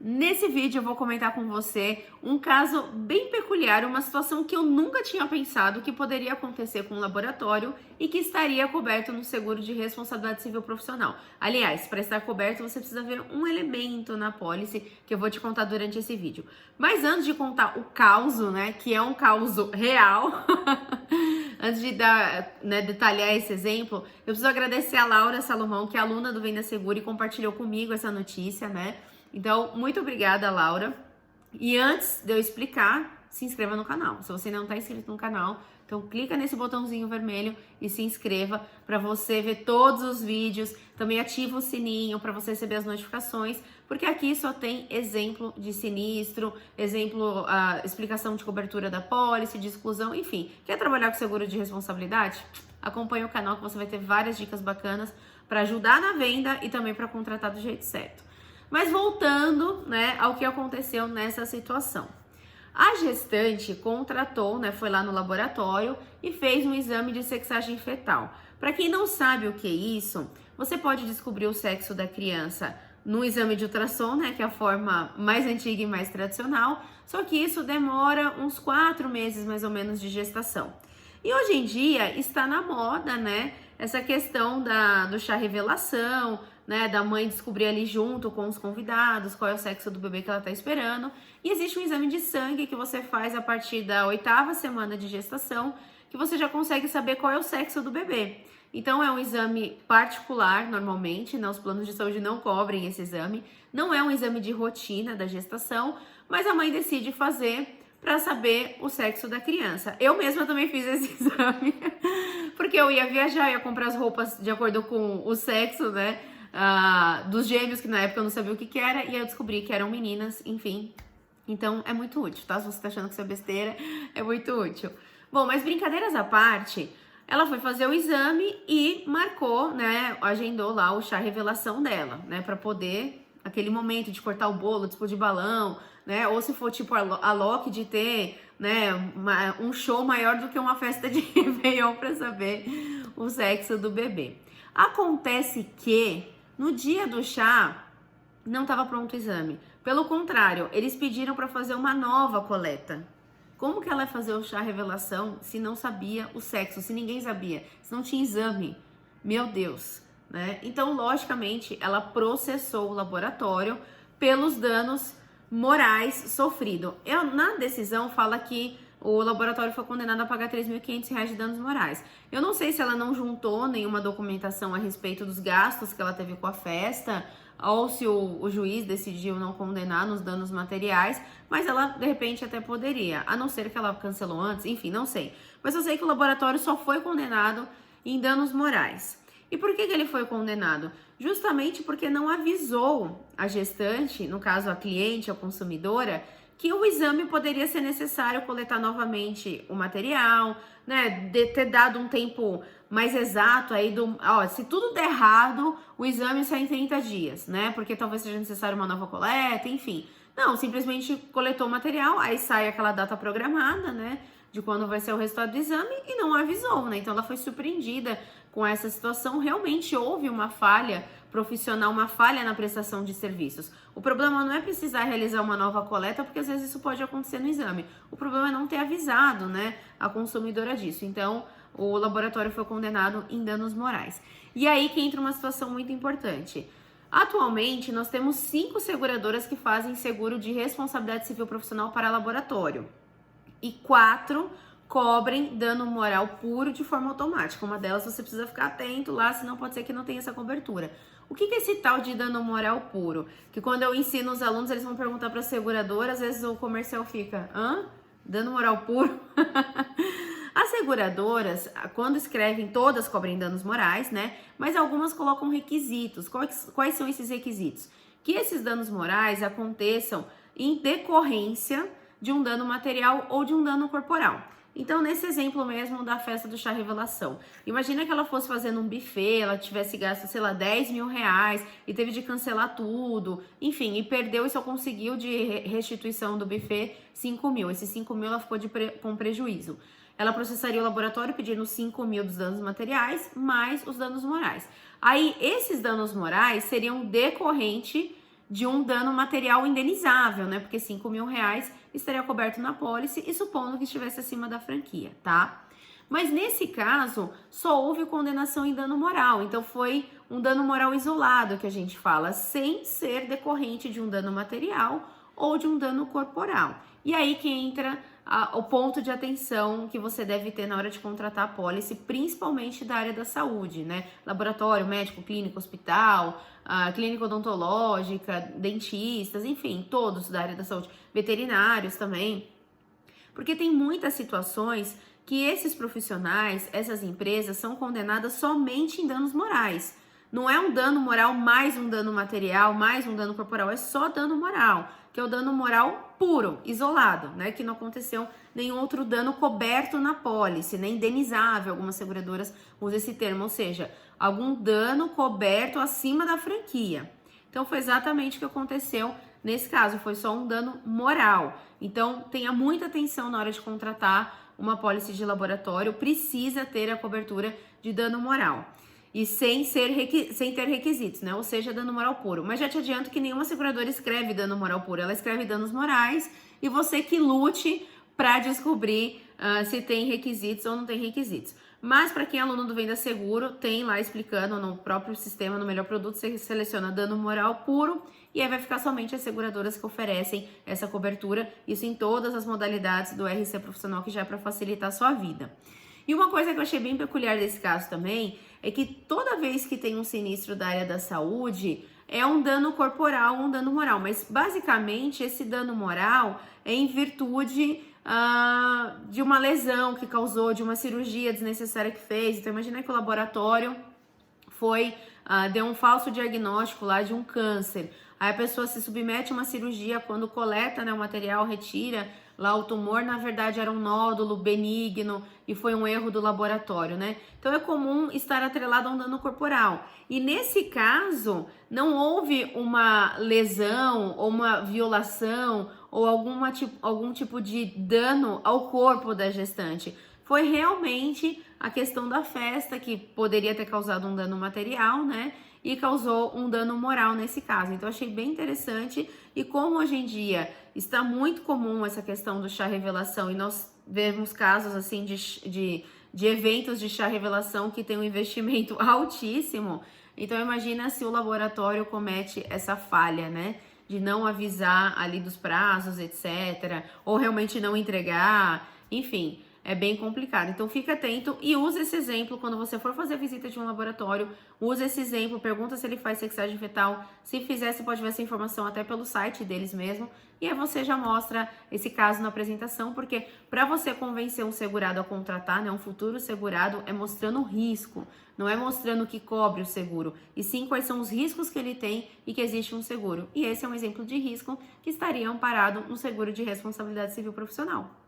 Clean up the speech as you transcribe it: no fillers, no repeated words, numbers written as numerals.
Nesse vídeo eu vou comentar com você um caso bem peculiar, uma situação que eu nunca tinha pensado que poderia acontecer com um laboratório e que estaria coberto no seguro de responsabilidade civil profissional. Aliás, para estar coberto você precisa ver um elemento na pólice que eu vou te contar durante esse vídeo. Mas antes de contar o causo, né, que é um causo real, antes de detalhar esse exemplo, eu preciso agradecer a Laura Salomão, que é aluna do Venda Seguro e compartilhou comigo essa notícia, né? Então, muito obrigada, Laura. E antes de eu explicar, se inscreva no canal. Se você não está inscrito no canal, então clica nesse botãozinho vermelho e se inscreva para você ver todos os vídeos. Também ativa o sininho para você receber as notificações, porque aqui só tem exemplo de sinistro, exemplo, explicação de cobertura da pólice, de exclusão, enfim. Quer trabalhar com seguro de responsabilidade? Acompanhe o canal que você vai ter várias dicas bacanas para ajudar na venda e também para contratar do jeito certo. Mas voltando, né, ao que aconteceu nessa situação. A gestante contratou, né, foi lá no laboratório e fez um exame de sexagem fetal. Para quem não sabe o que é isso, você pode descobrir o sexo da criança no exame de ultrassom, né, que é a forma mais antiga e mais tradicional, só que isso demora uns 4 meses mais ou menos de gestação. E hoje em dia está na moda, né, essa questão do chá revelação, né, da mãe descobrir ali junto com os convidados qual é o sexo do bebê que ela está esperando. E existe um exame de sangue que você faz a partir da 8ª semana de gestação, que você já consegue saber qual é o sexo do bebê. Então é um exame particular, normalmente, né, os planos de saúde não cobrem esse exame. Não é um exame de rotina da gestação, mas a mãe decide fazer para saber o sexo da criança. Eu mesma também fiz esse exame, porque eu ia viajar, ia comprar as roupas de acordo com o sexo, né, dos gêmeos, que na época eu não sabia o que era, e eu descobri que eram meninas, enfim. Então é muito útil, tá? Se você tá achando que isso é besteira, é muito útil. Bom, mas brincadeiras à parte, ela foi fazer o exame e marcou, né, agendou lá o chá revelação dela, né, para poder, aquele momento de cortar o bolo, de explodir balão, né, ou se for tipo a Loki de ter, né, um show maior do que uma festa de Réveillon para saber o sexo do bebê. Acontece que no dia do chá não estava pronto o exame. Pelo contrário, eles pediram para fazer uma nova coleta. Como que ela ia fazer o chá revelação se não sabia o sexo, se ninguém sabia, se não tinha exame? Meu Deus, né? Então, logicamente, ela processou o laboratório pelos danos morais sofridos. Na decisão fala que o laboratório foi condenado a pagar R$ 3.500 de danos morais. Eu não sei se ela não juntou nenhuma documentação a respeito dos gastos que ela teve com a festa, ou se o juiz decidiu não condenar nos danos materiais, mas ela, de repente, até poderia, a não ser que ela cancelou antes, enfim, não sei. Mas eu sei que o laboratório só foi condenado em danos morais. E por que ele foi condenado? Justamente porque não avisou a gestante, no caso a cliente, a consumidora, que o exame poderia ser necessário coletar novamente o material, né, de ter dado um tempo mais exato aí se tudo der errado, o exame sai em 30 dias, né, porque talvez seja necessário uma nova coleta, enfim. Não, simplesmente coletou o material, aí sai aquela data programada, né, de quando vai ser o resultado do exame e não avisou, né, então ela foi surpreendida com essa situação. Realmente houve uma falha profissional, uma falha na prestação de serviços. O problema não é precisar realizar uma nova coleta, porque às vezes isso pode acontecer no exame. O problema é não ter avisado, né, a consumidora disso. Então, o laboratório foi condenado em danos morais. E aí que entra uma situação muito importante. Atualmente, nós temos 5 seguradoras que fazem seguro de responsabilidade civil profissional para laboratório. E 4 cobrem dano moral puro de forma automática. Uma delas você precisa ficar atento lá, senão pode ser que não tenha essa cobertura. O que é esse tal de dano moral puro? Que quando eu ensino os alunos, eles vão perguntar para a seguradora, às vezes o comercial fica, dano moral puro? As seguradoras, quando escrevem, todas cobrem danos morais, né? Mas algumas colocam requisitos. Quais são esses requisitos? Que esses danos morais aconteçam em decorrência de um dano material ou de um dano corporal. Então, nesse exemplo mesmo da festa do chá revelação, imagina que ela fosse fazendo um buffet, ela tivesse gasto, sei lá, R$ 10.000 e teve de cancelar tudo, enfim, e perdeu e só conseguiu de restituição do buffet 5.000. Esses 5.000 ela ficou com prejuízo. Ela processaria o laboratório pedindo 5.000 dos danos materiais, mais os danos morais. Aí, esses danos morais seriam decorrente de um dano material indenizável, né? Porque R$ 5.000 estaria coberto na pólice e supondo que estivesse acima da franquia, tá? Mas nesse caso, só houve condenação em dano moral, então foi um dano moral isolado que a gente fala, sem ser decorrente de um dano material ou de um dano corporal. E aí que entra o ponto de atenção que você deve ter na hora de contratar a pólice, principalmente da área da saúde, né? Laboratório, médico, clínico, hospital, clínica odontológica, dentistas, enfim, todos da área da saúde, veterinários também. Porque tem muitas situações que esses profissionais, essas empresas, são condenadas somente em danos morais. Não é um dano moral mais um dano material, mais um dano corporal, é só dano moral, que é o dano moral puro, isolado, né? Que não aconteceu nenhum outro dano coberto na pólice, nem indenizável, algumas seguradoras usam esse termo, ou seja, algum dano coberto acima da franquia. Então foi exatamente o que aconteceu nesse caso, foi só um dano moral. Então tenha muita atenção na hora de contratar uma pólice de laboratório, precisa ter a cobertura de dano moral. E sem ter requisitos, né? Ou seja, dano moral puro. Mas já te adianto que nenhuma seguradora escreve dano moral puro, ela escreve danos morais e você que lute para descobrir se tem requisitos ou não tem requisitos. Mas para quem é aluno do Venda Seguro, tem lá explicando no próprio sistema, no Melhor Produto, você seleciona dano moral puro e aí vai ficar somente as seguradoras que oferecem essa cobertura, isso em todas as modalidades do RC Profissional, que já é para facilitar a sua vida. E uma coisa que eu achei bem peculiar desse caso também é que toda vez que tem um sinistro da área da saúde, é um dano corporal, um dano moral, mas basicamente esse dano moral é em virtude de uma lesão que causou, de uma cirurgia desnecessária que fez. Então imagina que o laboratório deu um falso diagnóstico lá de um câncer. Aí a pessoa se submete a uma cirurgia, quando coleta, né, o material, retira lá o tumor, na verdade era um nódulo benigno e foi um erro do laboratório, né? Então é comum estar atrelado a um dano corporal. E nesse caso, não houve uma lesão ou uma violação ou algum tipo de dano ao corpo da gestante. Foi realmente a questão da festa que poderia ter causado um dano material, né? E causou um dano moral nesse caso. Então, achei bem interessante. E como hoje em dia está muito comum essa questão do chá revelação, e nós vemos casos assim de eventos de chá revelação que tem um investimento altíssimo. Então, imagina se o laboratório comete essa falha, né? De não avisar ali dos prazos, etc. Ou realmente não entregar, enfim. É bem complicado, então fica atento e use esse exemplo quando você for fazer a visita de um laboratório, use esse exemplo, pergunta se ele faz sexagem fetal, se fizer você pode ver essa informação até pelo site deles mesmo, e aí você já mostra esse caso na apresentação, porque para você convencer um segurado a contratar, né, um futuro segurado, é mostrando o risco, não é mostrando o que cobre o seguro, e sim quais são os riscos que ele tem e que existe um seguro, e esse é um exemplo de risco que estaria amparado no seguro de responsabilidade civil profissional.